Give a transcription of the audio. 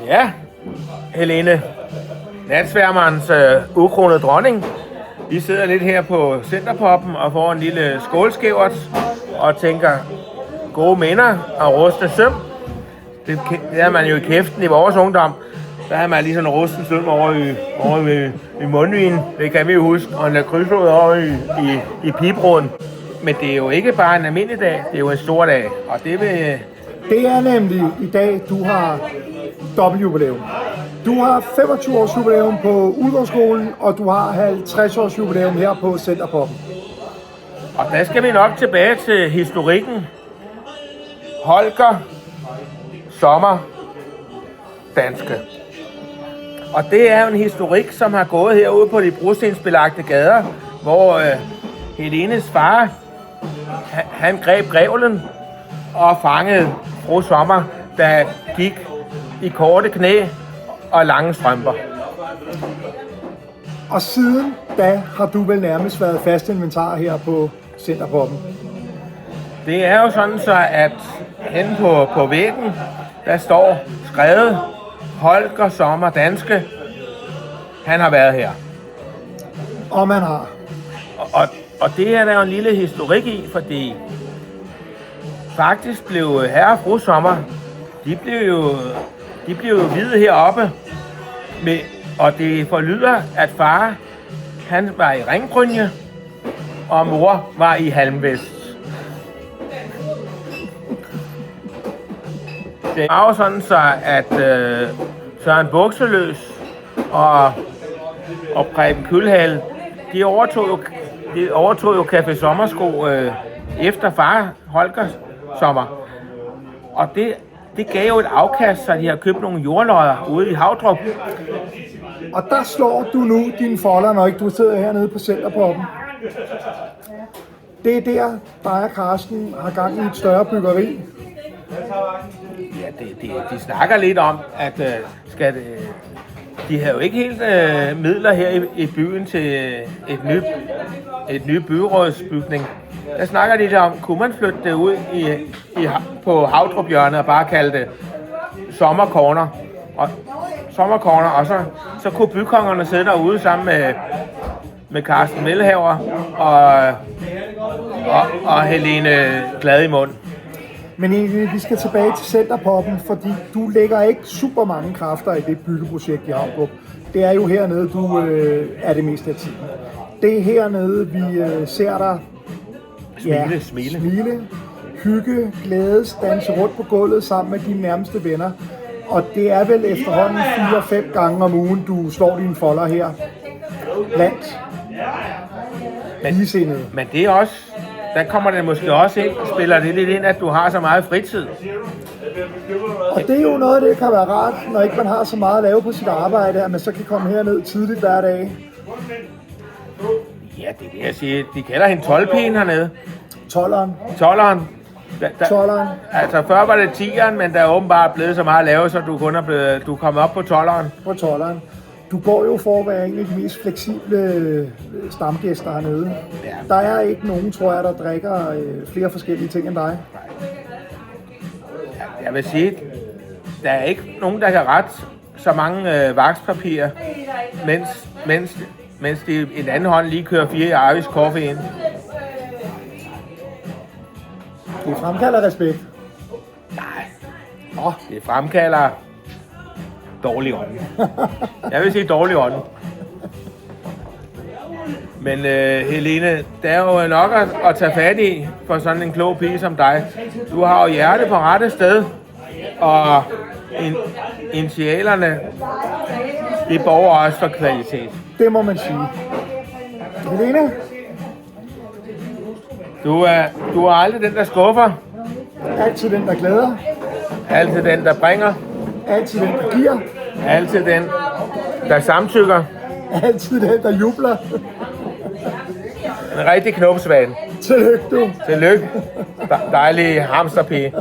Ja, Helene, natsværmerens ukronede dronning. Vi sidder lidt her på Centerpoppen og får en lille skålskævert og tænker gode minder og rusten søm. Det er man jo i kæften i vores ungdom. Der har man lige sådan en rusten søm over i mundvinen. Det kan vi jo huske. Og en lakridsrød over i pibroden. Men det er jo ikke bare en almindelig dag, det er jo en stor dag. Og det er nemlig i dag, du har dobbeltjubilæum. Du har 25 års jubilæum på Udgårdsskolen, og du har 50 års jubilæum her på Centerpoppen. Og der skal vi nok tilbage til historikken. Holger Sommer Danske. Og det er jo en historik, som har gået herude på de brostensbelagte gader, hvor Helenes far, han greb grevlen og fangede fru Sommer, der gik i korte knæ og lange strømper. Og siden da har du vel nærmest været fast inventar her på Centerpoppen. Det er jo sådan så, at henne på væggen, der står skrevet Holger Sommer Danske. Han har været her. Og man har. Og det er der jo en lille historik i, fordi faktisk blev herre og fru Sommer, de blev jo hvide heroppe, og det forlyder, at far, han var i ringbrynje, og mor var i halmvest. Det var jo sådan så, at Søren Bukseløs og Preben Kølhale, de overtog jo Café Sommersko efter far Holger Sommer. Og det gav jo et afkast, så de har købt nogle jordlodder ude i Havdrup. Og der slår du nu dine folder, når ikke du sidder hernede på Centerpoppen. Det er der, dig og Karsten har gang i et større byggeri. Ja, de snakker lidt om, at de har jo ikke helt midler her i byen til et nyt byrådsbygning. Der snakker de om, kunne man flytte det ud på Havdrup-hjørnet og bare kalde det Sommercorner. Og så kunne bykongerne sidde derude sammen med Carsten Melhaver og Helene Glad i mund. Men egentlig, vi skal tilbage til Centerpoppen, fordi du lægger ikke super mange kræfter i det byggeprojekt i Havdrup. Det er jo hernede, du er det meste af tiden. Det er hernede, vi ser dig smile, hygge, glædes, danse rundt på gulvet sammen med dine nærmeste venner. Og det er vel efterhånden 4-5 gange om ugen, du slår dine folder her blandt ligesindede. Men det er også, der kommer det måske også ind, spiller det lidt ind, at du har så meget fritid. Og det er jo noget, det kan være rart, når ikke man har så meget at lave på sit arbejde, at man så kan komme herned tidligt hver dag. Ja, det vil jeg sige. De kalder hende 12-pigen hernede. 12'eren. 12'eren. 12'eren. Altså før var det 10'eren, men der er åbenbart blevet så meget at lave, så du er kommet op på 12'eren. På 12'eren. Du går jo for at være en af de mest fleksible stamgæster hernede. Ja. Der er ikke nogen, tror jeg, der drikker flere forskellige ting end dig. Jeg vil sige, der er ikke nogen, der kan rette så mange vakspapirer, mens de i en anden hånd lige kører 4 Irish Coffee ind. Det fremkalder respekt. Nej. Det fremkalder dårlig ånd. Jeg vil sige dårlig ånd. Men Helene, der er jo nok at tage fat i for sådan en klog pige som dig. Du har jo hjerte på rette sted, og initialerne, det borger også for kvalitet. Det må man sige. Helene? Du er aldrig den, der skuffer. Altid den, der glæder. Altid den, der bringer. Altid den, der giver. Altid den, der samtykker. Altid den, der jubler. En rigtig knopsvane. Tillykke, du. Tillykke. Dejlig hamsterpige.